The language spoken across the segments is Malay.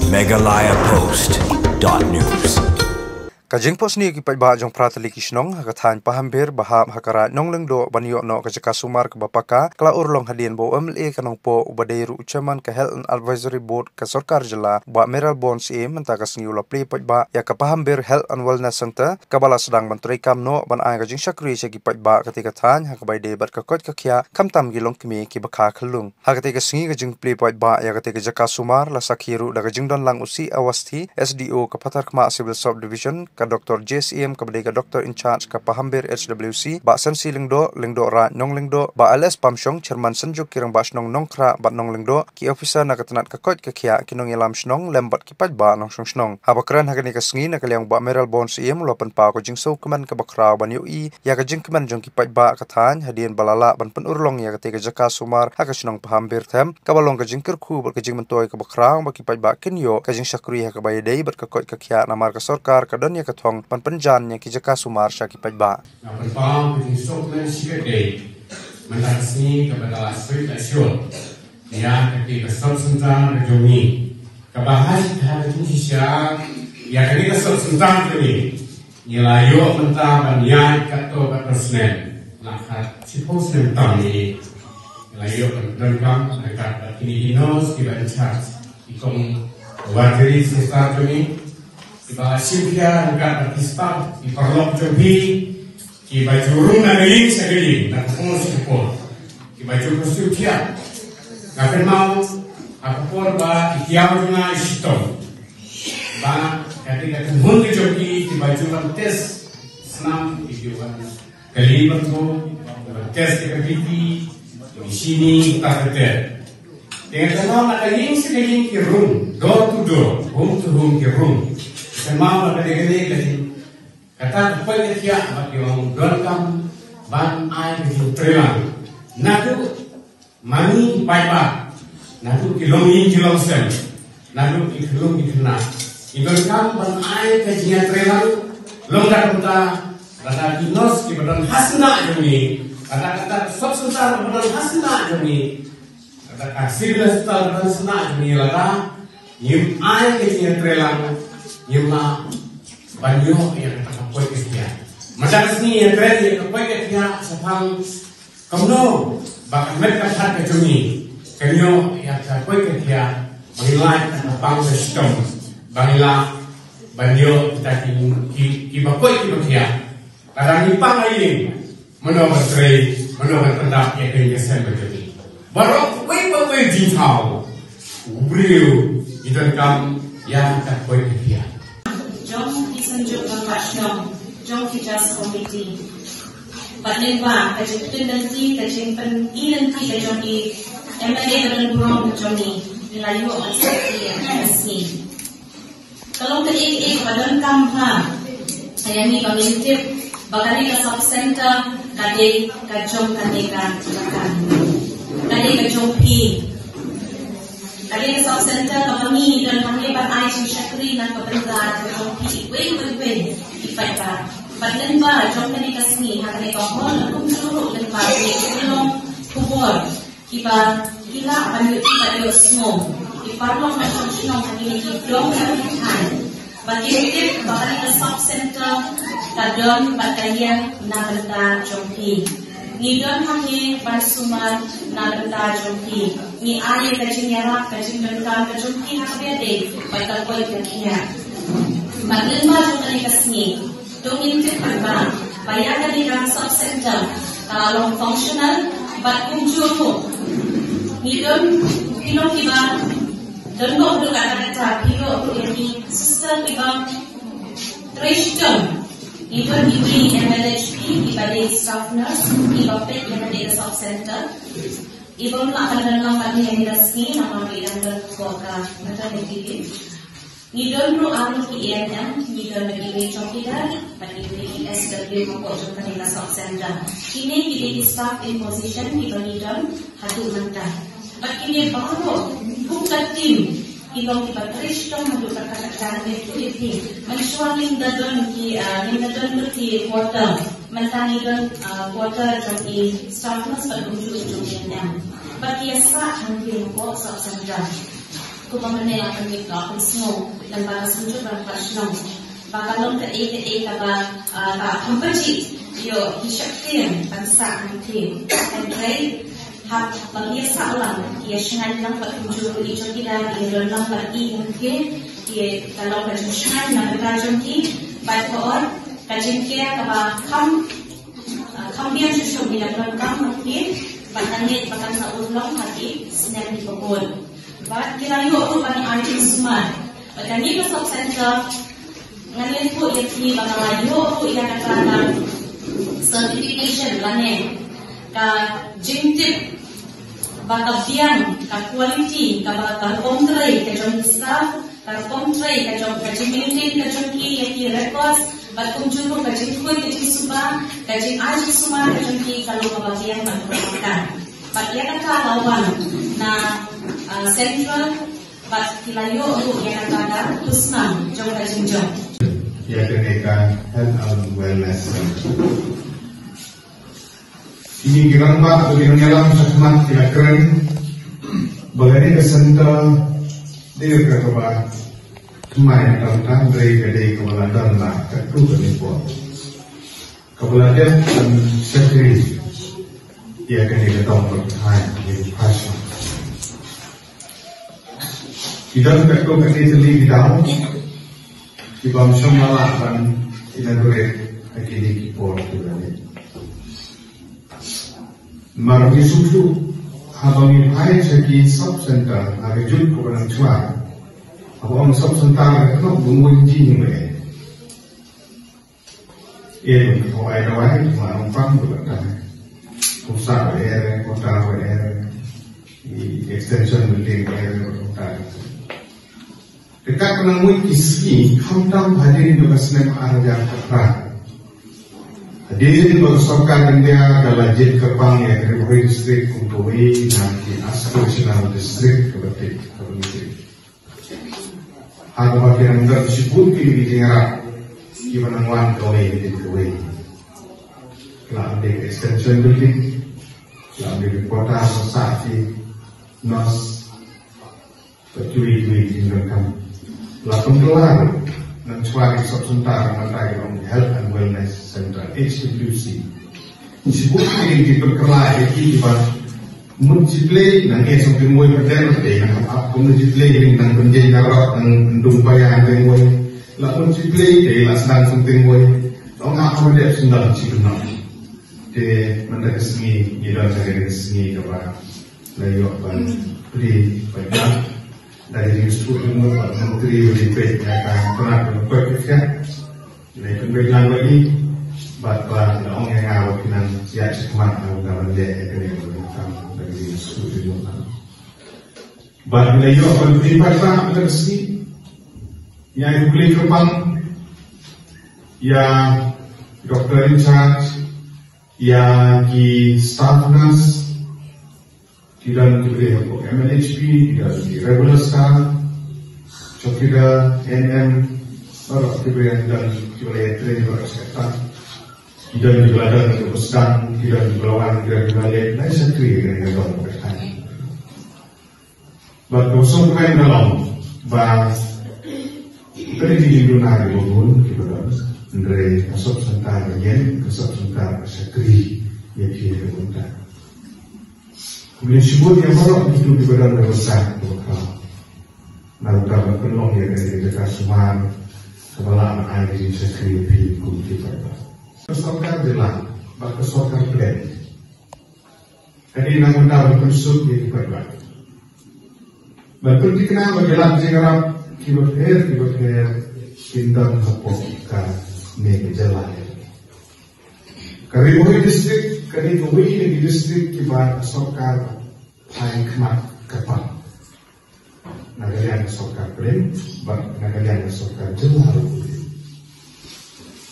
megalayapost.news Kajing pos ni kipat bah jong pratali kisnong hakathan pahambir baham hakara nongleng do banyo no kajaka sumar ke bapaka kala urlong hadian bo MLA kanong po ubadeiru ucaman ke Health and Advisory Board ke Sarkar Jela ba Meral Bonds menta kasni ula play pat ba ya ka pahambir Health and Wellness Center kabala sedang menteri kam no ban ai kajing syakri se kipat ba ketika than hakabai de bat ka kot ka khia kamtam gilong kimi ki bakha khlung hakate singi kajing play pat ba ya ketika jaka sumar la sakhiru da kajing don lang usi awasthi SDO ka patar khma civil subdivision ka Dr. JSM kepada ka Dr. in charge ka pahambir HWC ba sensi lengdo ra nong lengdo ba LS pamsyong chairman senjuk kirang ba snong nongkra ba nong lengdo ki officer na katanat ka kot ka khia kinong yalam snong lembat ki pat ba nong snong habakran hakani ka sngi na kalyang ba Meral Bonds lopan pa ko jingso keman ka bakra ban ui ya ka jing keman jong ki pat ba kathan hadian balala ban pen urlong ya ka te ka jaka sumar ha ka snong pahambir them ka balong ka jingker khu ba ka jing mentoy ka bakra ba ki pat ba kinyo ka jing syakri ha ka bay dei bat ka kot ka khia na mar ka sarkar ka don kathong pan penjan yang kijaka sumar syaki pajba. Nah, pertama penginstrumen siapa menasni kepada asli nasional. Ya, ketika sesuatu berjumpa, kebahas hari ini siapa? Ya, ketika sesuatu ini, nilai mentah banyak kata personel. Nak suppose tentang ini, nilai tentang dekat ini dinos kita charge. Ikon wateri sesuatu ini. Iba Sylvia dekat Pakistan, iba Lok Jobi, iba Jurung Nageling Segeling, dan Pungos Kupor, iba Jurung Sylvia. Ngapain mau? Aku pun ba ikiam juga istong. Ba ketika kemun ke Jobi, iba Jurung tes senam ijuan kali bertu, tes KPP, di sini kita betul. Dengan kenal Nageling Segeling ke room, door to door, home to home ke room. Semua berkali-kali lagi kata apa yang dia bagi orang welcome ban air di terang nadu mani paiba nadu kilong sen nadu kilong kena welcome ban air ke jinya terang longgar kita kata dinos di badan hasna joni kata substansi badan hasna joni kata kasih badan hasna joni lada yim air ke jinya terang Yuma banyo yang terkapai kerja. Macam ni yang terakhir yang terkapai kerja sepang kamu bahkan mereka tak kejuni. Kanyo yang terkapai kerja menilai tentang sistem. Bangla banyo kita kibapai kerja. Kadang ipang ini menolak teri menolak pendak yang kerja saya berjuni. Baru wei jintau beliau itu kam yang terkapai kerja. Jom disenjuk Bangkasnyong, jom Kijas Komiti. Badlengba, kajing tendensi, kajing penilenti, kajing di MLA dan Burung kajing ni, dilayu asli yang asli. Kalau keik badan kamha, saya ni pengintip, bagani ke subcenter, kadai kajong kadai kajakan, kadai kajong pi. Kali ke subcenter kami dan kami berada di Syakri dan kebentar kami wei ipai ba badan ba jom kami kasni hakani kahon kum suruh dan ba belum kubur kiba kila banyu kita snow iparlong na snow kami dong kami kan bagi itu bakal ke subcenter kadon batayan na bentar jompi Nidon kami bersumar na bentar jompi. Ni air kacing yarak kacing bentar kajompi haknya deh. Baiklah kau ikhya. Bagian baru dari kesini. Dongin cepat bayar dari sub center. Kalau functional, batung juru. Nidon pilot kiba. Don kau dulu kata pilot ini sistem kiba. Trishton. Ibu di MLHP, ibu staff nurse, ibu pet yang ada sub center. Ibu nak ada nama yang resmi, nama dia adalah Koka maternity. Ibu perlu anu INM, ibu bagi chokidar, bagi SW mengkau juga sub center. Ini di staff in position, ibu hadu mentah. Bagi ini baru bukan tim. Ilong ibatrishton mendudukan kata-kata itu mensualing dadon di quarter mentani don quarter jadi staff nurse berkunjung ujungnya bagi asa hampir kok subcenter Kupamanela kami ka snow dan para sunjuk dan pasnong. Bakalong ka ka ba kampaji yo hisapin pansa antin. And right hap pagisa ulang ia shangan lang patunjuk ito kita ia lang pagi mungkin ia kalau berjumpa na berjumpa baik or kajengkia ka ba kambian susu bila berangkat mungkin batangnya bahkan saulang hati senang dipukul. But kirayo ako ba ni Arjun Suman? Pagkani ko sa center, ngayon po yung bangalayo ako iyanagana certification lanin ka jintip bakabdian ka quality ka kontrei ka jong staff ka kontrei ka jong ka maintain ka jong ki records but kung juno ka jingkoy ka jing suba ka jing Arjun Suman ka jong ki kalau kababdian magpapagtan. But yan ang kalawan na Central, but kilayo untuk yang ada Tusnam, jauh dari jauh. Ya ketika Health and Wellness Center. Ini kirang pak bagi ngelang sesuatu tidak keren. Bagaimana ke center dia kerja kemarin tentang dari kebelajar lah kerja penipuan. Kebelajar dan sekretari. Ya ketika tahun bertahan di passion. Tidak perlu kecili di dalam, di bawah semua kan tidak boleh kecili kipor juga ni. Margi susu, habang hai segi sub center, ada jud kepada cuan, habang sub center itu bungun jing ni. Ia kawai kawai cuma numpang berkat, pusat ber, kota ber, extension building ber, kota. Dekat menemui isi, hamdam hadirin berkesenem arajan keperang. Hadirin bersokar India adalah jet kepang yang dari distrik Kumpui nanti aspirational distrik kebetik. Hal bagian tersebut di Jakarta, di Penangguan Kawai di Kuwait. Kelam di extension building, kelam di kota Sosaki, Nos, Percui di Rekam. Lakon kelar dan suara sebentar mengenai Health and Wellness Center HWC. Disebut ini diperkelai di bawah multiplay dan esok dimulai berderet dengan apa multiplay dengan penjadi darat dan dumpaya yang dimulai. Lakon multiplay dari laksana something mulai. Orang apa dia sudah cikunam. De mendadak seni, dia dari seni kepada layu ban beri banyak. Dari Yusuf Umur Pak Menteri WDP yang akan pernah berpikir dari pembelaan lagi bahawa orang yang awak kinan siap sekemat awak dia akan berhutang dari Yusuf Umur. Bahawa dia akan beribadah bersih yang boleh kembang yang dokter in charge yang di staff nurse tidak diberi MNHP, tidak diberi regular staff, cokida, NM, baru diberi dan diberi training berkesetan, tidak dibelajar untuk pesan, tidak dibelawan, tidak dibelajar, dan sekali dengan orang bertanya. Berkosong kain dalam, bah tadi di dunia di Bogor, kita dari kasop sentar bagian, kasop sentar sekali yang kita bentar. Kemudian sebut yang baru itu di badan besar lokal. Lalu dapat penuh ya dari dekat Suman, kebalaan air di sekrepi kunci pada. Kesokan jelas, bak kesokan plan. Jadi namun dapat konsult di pada. Betul dikenal berjalan sekarang kibat bintang kapokika nih jalan. Karibuhi distrik, karibuhi di distrik kibat sokar paling kemat kapal. Nagalian sokar bering, nagalian sokar jelar.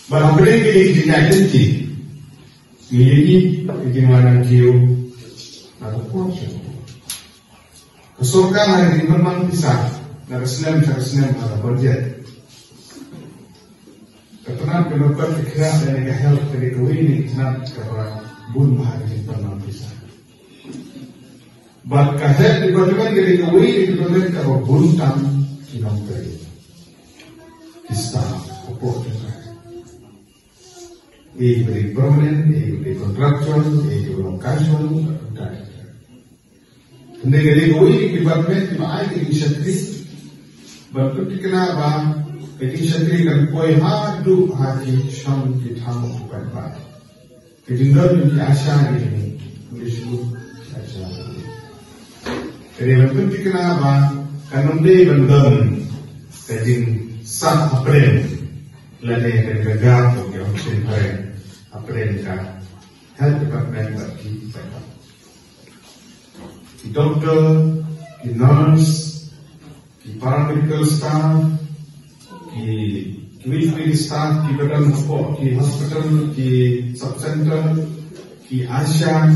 Barang bering ini identiti, ini gimana kiu atau porsi. Kesokan hari ini memang bisa, nagasnem atau budget. Ketenang keluar pikiran dan health dari ini nak kepada bun bahagia pernah bisa. But kahit department dari kawin department kalau buntam kinong kari. Kista support kita. Beri permanent, beri kontraktual, beri casual, dan. Hindi dari kawin department maay inisiatif. But kenapa? Inisiatif kan koi hadu hati syam kita bukan pak. Ketinggalan di Asia ini, disebut Asia. Jadi penting kenapa? Karena dia banding, jadi sah April, lalu yang gagal untuk option April kan, health department bagi kita. Di dokter, di nurse, di paramedical staff, di military staff, di badan support, di hospital, di subcenter, di Asia,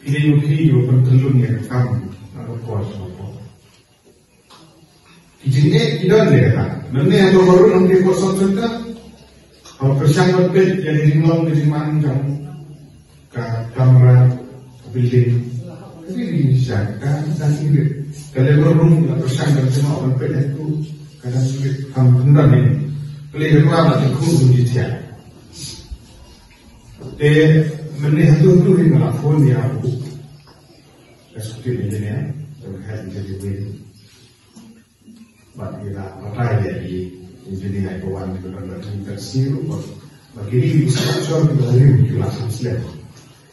hidup pentelun yang kamu, atau kuasa. Jadi tidak ada. Nanti yang baru nanti kuasa subcenter, kalau persiapan bed yang dimulai dari mana ke kamera, building, jadi disiapkan dan ini. Kalau baru persiapan cuma orang bed itu kadang sulit kamu kendal ini. Kelihatan apa yang kurang detail. Melihat itu di telefon dia aku, eksekutif engineer, terkait jadi itu. Bagi apa jadi engineer itu wanita berbagai tersibuk. Bagi ini structure kita hari ini jelasan selesai.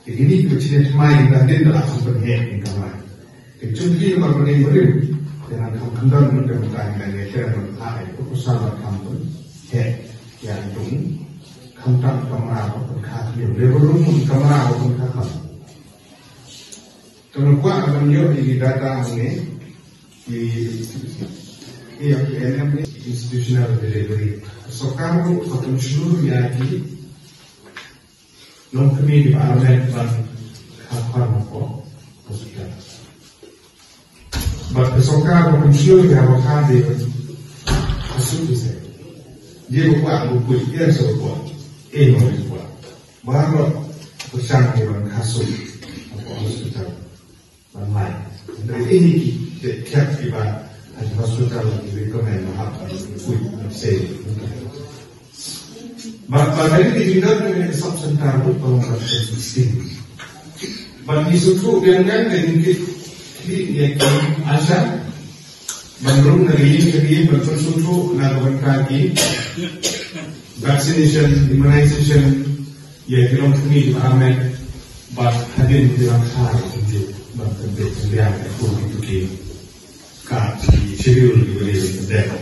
Jadi ini kecilnya main dan dia telah sempat hack di kamar. Kecuali kalau ini beri dengan kamu kendal mudah-mudahan dan kira bertahan itu pesawat kamu. Yang itu kantor kamera ataupun kaki, levelum kamera ataupun kaki. Kenapa akan di data ini di institutional delivery. So kamu akan seluruh lagi non kami di parlemen dan kapal mako hospital. But kesokan akan seluruh yang berkali hasil bisa. Dia buat buku dia sebuah mau dibuat baru bersama dengan kasus atau hospital online. Dari ini kita tiba di hospital di rekomend mahal buku saya. Bapak ini ditinggal dengan subcenter pengurusan sistem. Bagi suku yang di Asia. Bandung negeri bersuatu lakukan kaki vaccination, immunization, ya kita kami di Amet, bak hadir di dalam hal itu, bahkan dia itu ke kaki schedule di bawah dek.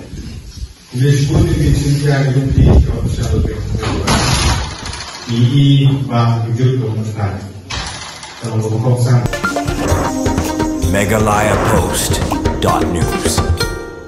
Jadi sekolah di sini ada di kawasan ini bah hijau kemudian kalau kawasan megalayapost.news